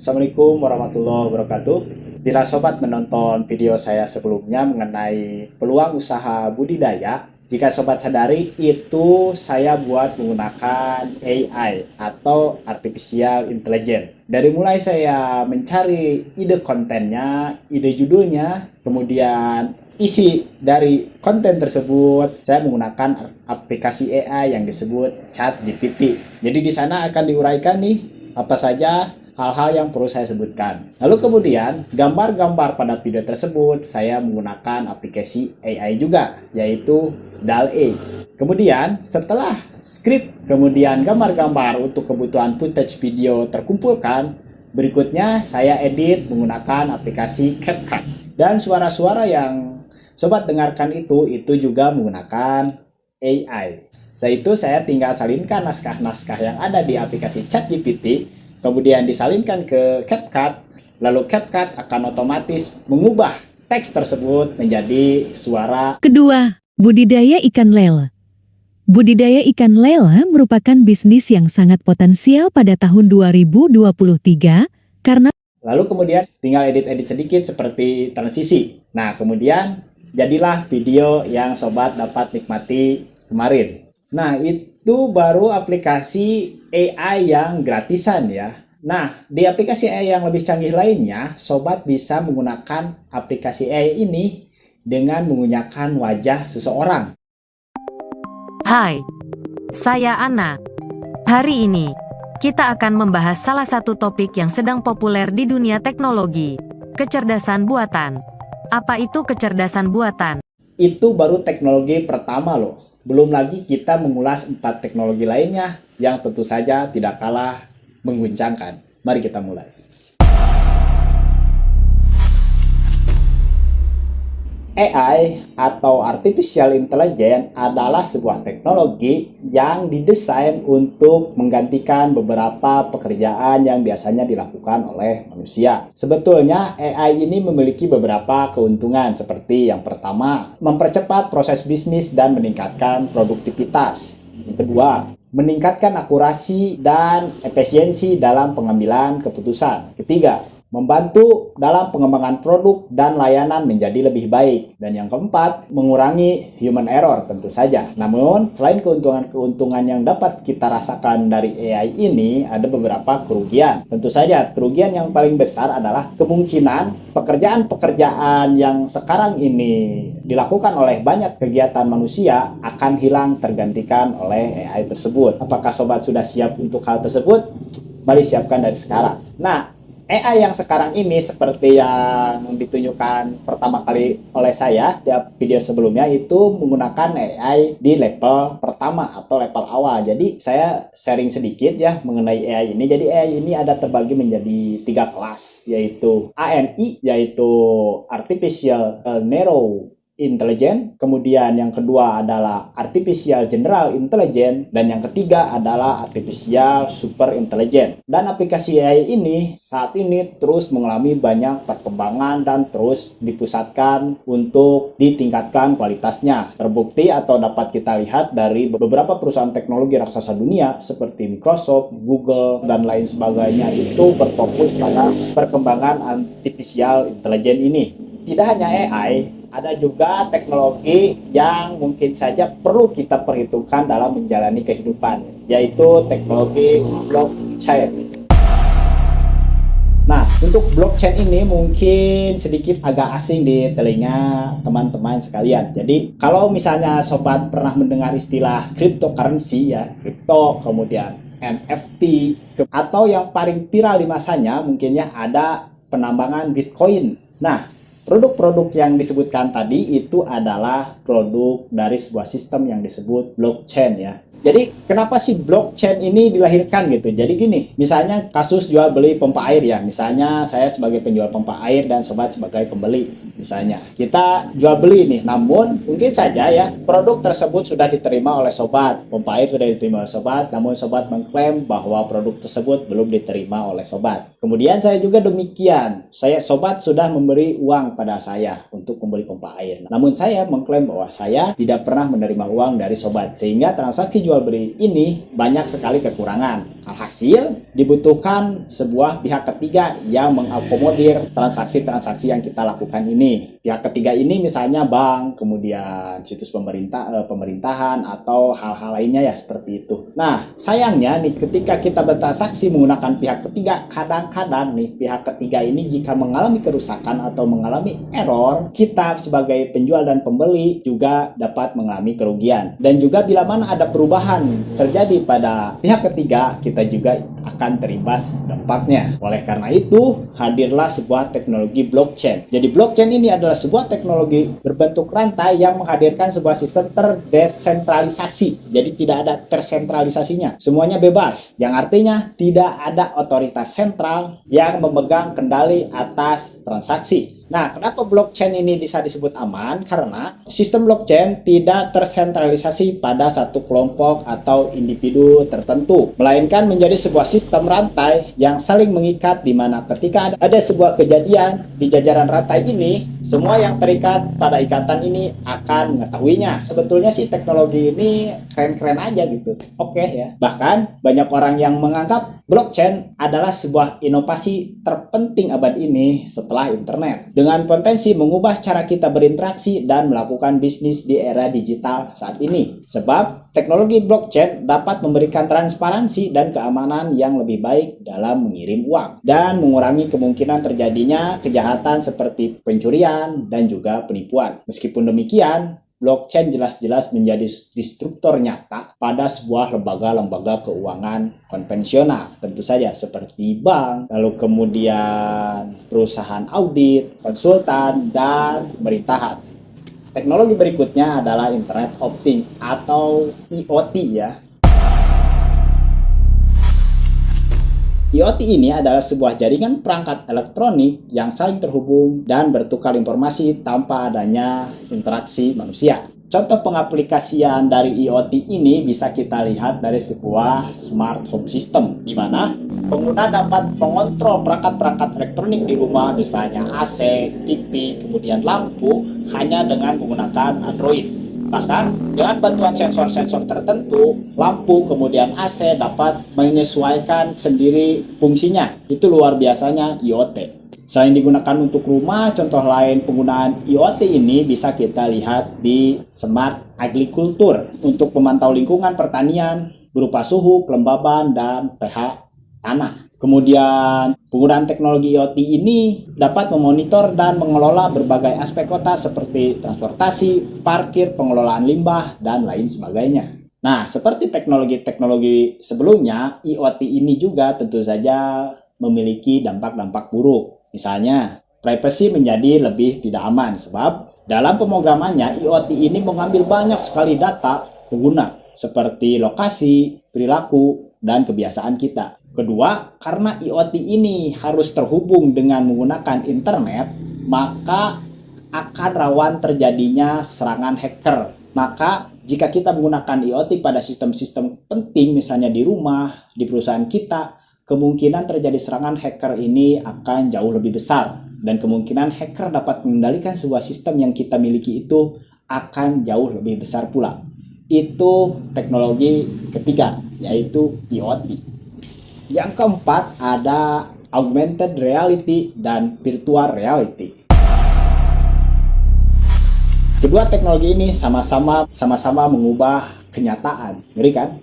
Assalamualaikum warahmatullahi wabarakatuh. Bila sobat menonton video saya sebelumnya mengenai peluang usaha budidaya, jika sobat sadari itu saya buat menggunakan AI atau Artificial Intelligence. Dari mulai saya mencari ide kontennya, ide judulnya, kemudian isi dari konten tersebut, saya menggunakan aplikasi AI yang disebut ChatGPT. Jadi di sana akan diuraikan nih apa saja hal-hal yang perlu saya sebutkan. Lalu kemudian gambar-gambar pada video tersebut saya menggunakan aplikasi AI juga, yaitu DALL-E. Kemudian setelah skrip kemudian gambar-gambar untuk kebutuhan footage video terkumpulkan, berikutnya saya edit menggunakan aplikasi CapCut. Dan suara-suara yang sobat dengarkan itu juga menggunakan AI. Setelah itu saya tinggal salinkan naskah-naskah yang ada di aplikasi ChatGPT, kemudian disalinkan ke CapCut, lalu CapCut akan otomatis mengubah teks tersebut menjadi suara. Kedua, budidaya ikan lele. Budidaya ikan lele merupakan bisnis yang sangat potensial pada tahun 2023 karena Lalu kemudian tinggal edit-edit sedikit seperti transisi. Nah, kemudian jadilah video yang sobat dapat nikmati kemarin. Nah, itu baru aplikasi AI yang gratisan ya. Nah, di aplikasi AI yang lebih canggih lainnya, sobat bisa menggunakan aplikasi AI ini dengan menggunakan wajah seseorang. Hai, saya Ana. Hari ini, kita akan membahas salah satu topik yang sedang populer di dunia teknologi, kecerdasan buatan. Apa itu kecerdasan buatan? Itu baru teknologi pertama loh. Belum lagi kita mengulas 4 teknologi lainnya yang tentu saja tidak kalah mengguncangkan. Mari kita mulai. AI atau Artificial Intelligence adalah sebuah teknologi yang didesain untuk menggantikan beberapa pekerjaan yang biasanya dilakukan oleh manusia. Sebetulnya AI ini memiliki beberapa keuntungan seperti yang pertama, mempercepat proses bisnis dan meningkatkan produktivitas. Yang kedua, meningkatkan akurasi dan efisiensi dalam pengambilan keputusan. Ketiga, membantu dalam pengembangan produk dan layanan menjadi lebih baik. Dan yang keempat, mengurangi human error tentu saja. Namun, selain keuntungan-keuntungan yang dapat kita rasakan dari AI ini, ada beberapa kerugian. Tentu saja, kerugian yang paling besar adalah kemungkinan pekerjaan-pekerjaan yang sekarang ini dilakukan oleh banyak kegiatan manusia akan hilang tergantikan oleh AI tersebut. Apakah sobat sudah siap untuk hal tersebut? Mari siapkan dari sekarang. Nah, AI yang sekarang ini seperti yang ditunjukkan pertama kali oleh saya di video sebelumnya itu menggunakan AI di level pertama atau level awal. Jadi saya sharing sedikit ya mengenai AI ini. Jadi AI ini ada terbagi menjadi 3 kelas, yaitu ANI, yaitu Artificial Narrow Intelligence, kemudian yang kedua adalah Artificial General Intelligence, dan yang ketiga adalah Artificial Super Intelligence. Dan aplikasi AI ini saat ini terus mengalami banyak perkembangan dan terus dipusatkan untuk ditingkatkan kualitasnya. Terbukti atau dapat kita lihat dari beberapa perusahaan teknologi raksasa dunia seperti Microsoft, Google, dan lain sebagainya itu berfokus pada perkembangan Artificial Intelligence ini. Tidak hanya AI, ada juga teknologi yang mungkin saja perlu kita perhitungkan dalam menjalani kehidupan, yaitu teknologi blockchain. Nah, untuk blockchain ini mungkin sedikit agak asing di telinga teman-teman sekalian. Jadi, kalau misalnya sobat pernah mendengar istilah cryptocurrency ya, kripto, kemudian NFT, atau yang paling viral di masanya mungkin ya ada penambangan Bitcoin. Nah, produk-produk yang disebutkan tadi itu adalah produk dari sebuah sistem yang disebut blockchain ya. Jadi kenapa sih blockchain ini dilahirkan gitu? Jadi gini, misalnya kasus jual beli pompa air ya. Misalnya saya sebagai penjual pompa air dan sobat sebagai pembeli. Misalnya kita jual beli nih, namun mungkin saja ya produk tersebut sudah diterima oleh sobat. Pompa air sudah diterima oleh sobat, namun sobat mengklaim bahwa produk tersebut belum diterima oleh sobat. Kemudian saya juga demikian. Sobat sudah memberi uang pada saya untuk membeli pompa air. Namun saya mengklaim bahwa saya tidak pernah menerima uang dari sobat, sehingga transaksi jual beli ini banyak sekali kekurangan. Alhasil, dibutuhkan sebuah pihak ketiga yang mengakomodir transaksi-transaksi yang kita lakukan ini. Pihak ketiga ini misalnya bank, kemudian situs pemerintahan, atau hal-hal lainnya ya seperti itu. Nah, sayangnya nih ketika kita bertransaksi menggunakan pihak ketiga, kadang-kadang nih pihak ketiga ini jika mengalami kerusakan atau mengalami error, kita sebagai penjual dan pembeli juga dapat mengalami kerugian. Dan juga bila mana ada perubahan terjadi pada pihak ketiga, kita juga akan terimbas dampaknya. Oleh karena itu, hadirlah sebuah teknologi blockchain. Jadi blockchain ini adalah sebuah teknologi berbentuk rantai yang menghadirkan sebuah sistem terdesentralisasi. Jadi tidak ada tersentralisasinya. Semuanya bebas. Yang artinya tidak ada otoritas sentral yang memegang kendali atas transaksi. Nah, kenapa blockchain ini bisa disebut aman? Karena sistem blockchain tidak tersentralisasi pada satu kelompok atau individu tertentu, melainkan menjadi sebuah sistem rantai yang saling mengikat, di mana ketika ada sebuah kejadian di jajaran rantai ini, semua yang terikat pada ikatan ini akan mengetahuinya. Sebetulnya sih teknologi ini keren-keren aja gitu. Oke ya. Bahkan banyak orang yang menganggap blockchain adalah sebuah inovasi terpenting abad ini setelah internet, dengan potensi mengubah cara kita berinteraksi dan melakukan bisnis di era digital saat ini. Sebab teknologi blockchain dapat memberikan transparansi dan keamanan yang lebih baik dalam mengirim uang dan mengurangi kemungkinan terjadinya kejahatan seperti pencurian dan juga penipuan. Meskipun demikian, blockchain jelas-jelas menjadi disruptor nyata pada sebuah lembaga-lembaga keuangan konvensional. Tentu saja seperti bank, lalu kemudian perusahaan audit, konsultan, dan pemerintahan. Teknologi berikutnya adalah Internet of Things atau IoT ya. IoT ini adalah sebuah jaringan perangkat elektronik yang saling terhubung dan bertukar informasi tanpa adanya interaksi manusia. Contoh pengaplikasian dari IoT ini bisa kita lihat dari sebuah smart home system, di mana pengguna dapat mengontrol perangkat-perangkat elektronik di rumah, misalnya AC, TV, kemudian lampu, hanya dengan menggunakan Android. Bahkan dengan bantuan sensor-sensor tertentu, lampu kemudian AC dapat menyesuaikan sendiri fungsinya. Itu luar biasanya IoT. Selain digunakan untuk rumah, contoh lain penggunaan IoT ini bisa kita lihat di Smart Agriculture untuk memantau lingkungan pertanian berupa suhu, kelembaban, dan pH tanah. Kemudian penggunaan teknologi IoT ini dapat memonitor dan mengelola berbagai aspek kota seperti transportasi, parkir, pengelolaan limbah, dan lain sebagainya. Nah, seperti teknologi-teknologi sebelumnya, IoT ini juga tentu saja memiliki dampak-dampak buruk. Misalnya, privasi menjadi lebih tidak aman sebab dalam pemrogramannya IoT ini mengambil banyak sekali data pengguna seperti lokasi, perilaku, dan kebiasaan kita. Kedua, karena IoT ini harus terhubung dengan menggunakan internet, maka akan rawan terjadinya serangan hacker. Maka jika kita menggunakan IoT pada sistem-sistem penting, misalnya di rumah, di perusahaan kita, kemungkinan terjadi serangan hacker ini akan jauh lebih besar. Dan kemungkinan hacker dapat mengendalikan sebuah sistem yang kita miliki itu akan jauh lebih besar pula. Itu teknologi ketiga, yaitu IoT. Yang keempat ada augmented reality dan virtual reality. Kedua teknologi ini sama-sama mengubah kenyataan. Ngeri kan?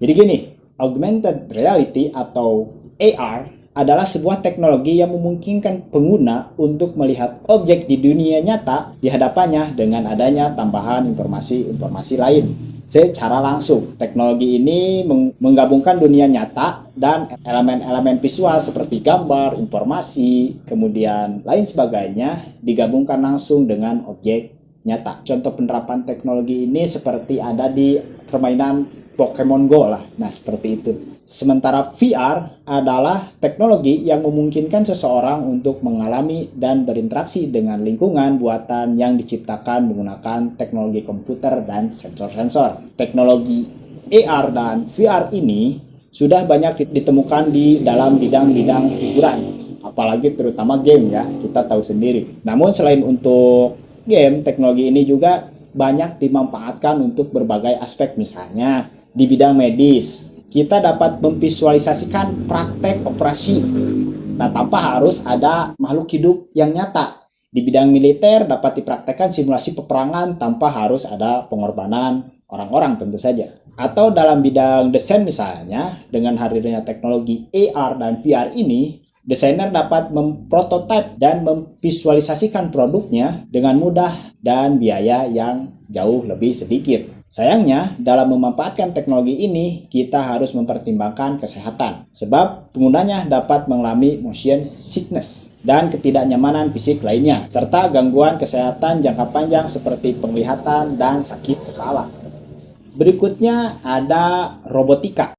Jadi gini, augmented reality atau AR adalah sebuah teknologi yang memungkinkan pengguna untuk melihat objek di dunia nyata di hadapannya dengan adanya tambahan informasi-informasi lain secara langsung. Teknologi ini menggabungkan dunia nyata dan elemen-elemen visual seperti gambar, informasi, kemudian lain sebagainya digabungkan langsung dengan objek nyata. Contoh penerapan teknologi ini seperti ada di permainan Pokemon Go lah. Nah, seperti itu. Sementara VR adalah teknologi yang memungkinkan seseorang untuk mengalami dan berinteraksi dengan lingkungan buatan yang diciptakan menggunakan teknologi komputer dan sensor-sensor. Teknologi AR dan VR ini sudah banyak ditemukan di dalam bidang-bidang hiburan, apalagi terutama game ya, kita tahu sendiri. Namun selain untuk game, teknologi ini juga banyak dimanfaatkan untuk berbagai aspek, misalnya di bidang medis, kita dapat memvisualisasikan praktek operasi. Nah, tanpa harus ada makhluk hidup yang nyata. Di bidang militer dapat dipraktekkan simulasi peperangan tanpa harus ada pengorbanan orang-orang tentu saja. Atau dalam bidang desain misalnya, dengan hadirnya teknologi AR dan VR ini, desainer dapat memprototipe dan memvisualisasikan produknya dengan mudah dan biaya yang jauh lebih sedikit. Sayangnya, dalam memanfaatkan teknologi ini, kita harus mempertimbangkan kesehatan, sebab penggunanya dapat mengalami motion sickness dan ketidaknyamanan fisik lainnya, serta gangguan kesehatan jangka panjang seperti penglihatan dan sakit kepala. Berikutnya ada robotika.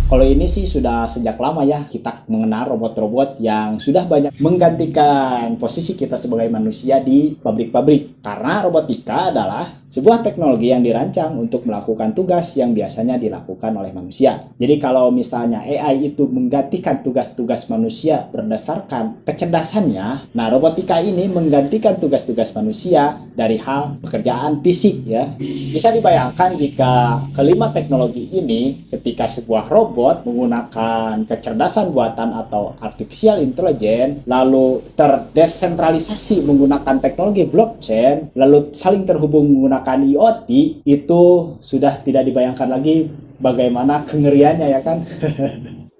Kalau ini sih sudah sejak lama ya kita mengenal robot-robot yang sudah banyak menggantikan posisi kita sebagai manusia di pabrik-pabrik. Karena robotika adalah sebuah teknologi yang dirancang untuk melakukan tugas yang biasanya dilakukan oleh manusia. Jadi kalau misalnya AI itu menggantikan tugas-tugas manusia berdasarkan kecerdasannya, nah robotika ini menggantikan tugas-tugas manusia dari hal pekerjaan fisik ya. Bisa dibayangkan jika kelima teknologi ini ketika sebuah robot menggunakan kecerdasan buatan atau artificial intelligence lalu terdesentralisasi menggunakan teknologi blockchain lalu saling terhubung menggunakan IoT, itu sudah tidak dibayangkan lagi bagaimana kengeriannya ya kan.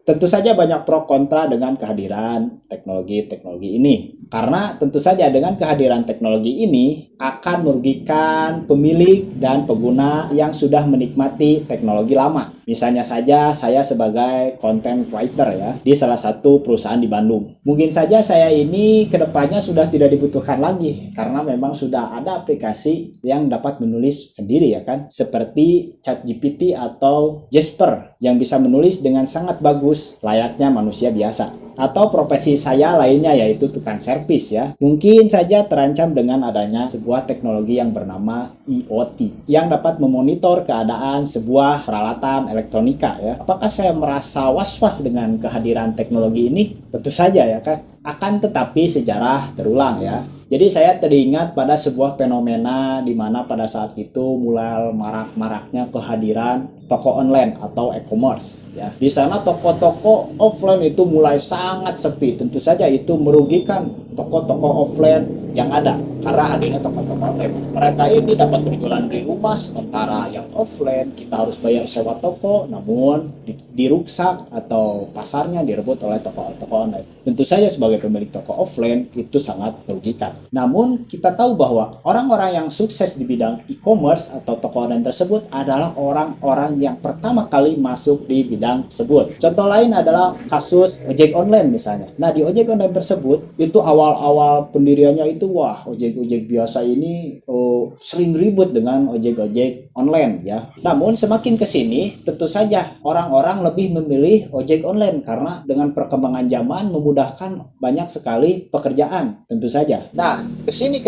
Tentu saja banyak pro kontra dengan kehadiran teknologi-teknologi ini. Karena tentu saja dengan kehadiran teknologi ini akan merugikan pemilik dan pengguna yang sudah menikmati teknologi lama. Misalnya saja saya sebagai content writer ya di salah satu perusahaan di Bandung. Mungkin saja saya ini kedepannya sudah tidak dibutuhkan lagi karena memang sudah ada aplikasi yang dapat menulis sendiri ya kan. Seperti ChatGPT atau Jasper yang bisa menulis dengan sangat bagus layaknya manusia biasa. Atau profesi saya lainnya yaitu tukang servis ya. Mungkin saja terancam dengan adanya sebuah teknologi yang bernama IoT yang dapat memonitor keadaan sebuah peralatan elektronika ya. Apakah saya merasa was-was dengan kehadiran teknologi ini? Tentu saja ya kan. Akan tetapi sejarah terulang ya. Jadi saya teringat pada sebuah fenomena di mana pada saat itu mulai marak-maraknya kehadiran toko online atau e-commerce ya. Di sana toko-toko offline itu mulai sangat sepi. Tentu saja itu merugikan toko-toko offline yang ada karena hadirnya toko-toko online. Mereka ini dapat berjualan di rumah sementara yang offline kita harus bayar sewa toko namun diruksak atau pasarnya direbut oleh toko-toko online. Tentu saja sebagai pemilik toko offline itu sangat merugikan. Namun kita tahu bahwa orang-orang yang sukses di bidang e-commerce atau toko online tersebut adalah orang-orang yang pertama kali masuk di bidang tersebut. Contoh lain adalah kasus ojek online misalnya. Nah di ojek online tersebut itu awal-awal pendiriannya itu wah ojek-ojek biasa ini sering ribut dengan ojek-ojek online ya. Namun semakin kesini tentu saja orang-orang lebih memilih ojek online karena dengan perkembangan zaman memudahkan banyak sekali pekerjaan tentu saja. Nah kesini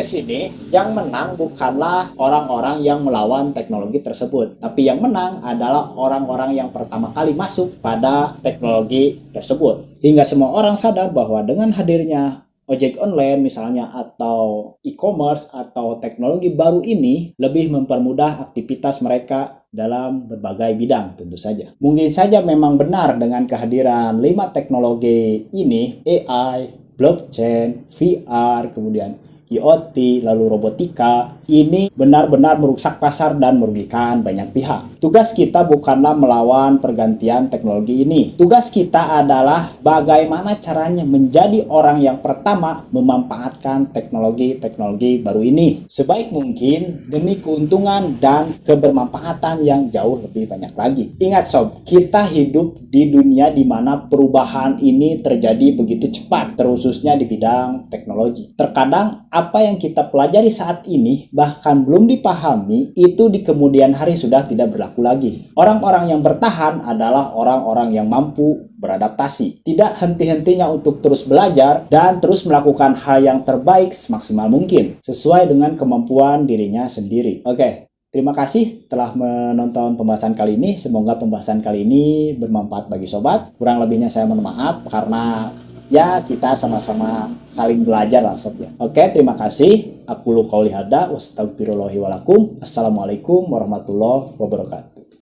yang menang bukanlah orang-orang yang melawan teknologi tersebut, tapi yang menang adalah orang-orang yang pertama kali masuk pada teknologi tersebut. Hingga semua orang sadar bahwa dengan hadirnya ojek online misalnya atau e-commerce atau teknologi baru ini lebih mempermudah aktivitas mereka dalam berbagai bidang tentu saja. Mungkin saja memang benar dengan kehadiran 5 teknologi ini, AI, blockchain, VR, kemudian IoT, lalu robotika, ini benar-benar merusak pasar dan merugikan banyak pihak. Tugas kita bukanlah melawan pergantian teknologi ini. Tugas kita adalah bagaimana caranya menjadi orang yang pertama memanfaatkan teknologi-teknologi baru ini sebaik mungkin demi keuntungan dan kebermanfaatan yang jauh lebih banyak lagi. Ingat sob, kita hidup di dunia di mana perubahan ini terjadi begitu cepat, terkhususnya di bidang teknologi. Terkadang apa yang kita pelajari saat ini bahkan belum dipahami itu di kemudian hari sudah tidak berlaku lagi. Orang-orang yang bertahan adalah orang-orang yang mampu beradaptasi, tidak henti-hentinya untuk terus belajar dan terus melakukan hal yang terbaik semaksimal mungkin sesuai dengan kemampuan dirinya sendiri. Oke. Terima kasih telah menonton pembahasan kali ini. Semoga pembahasan kali ini bermanfaat bagi sobat. Kurang lebihnya saya mohon maaf karena ya kita sama-sama saling belajar lah sob ya. Oke, terima kasih. Aku lu qauli hada, wastaghfirullahi walakum. Assalamualaikum warahmatullahi wabarakatuh.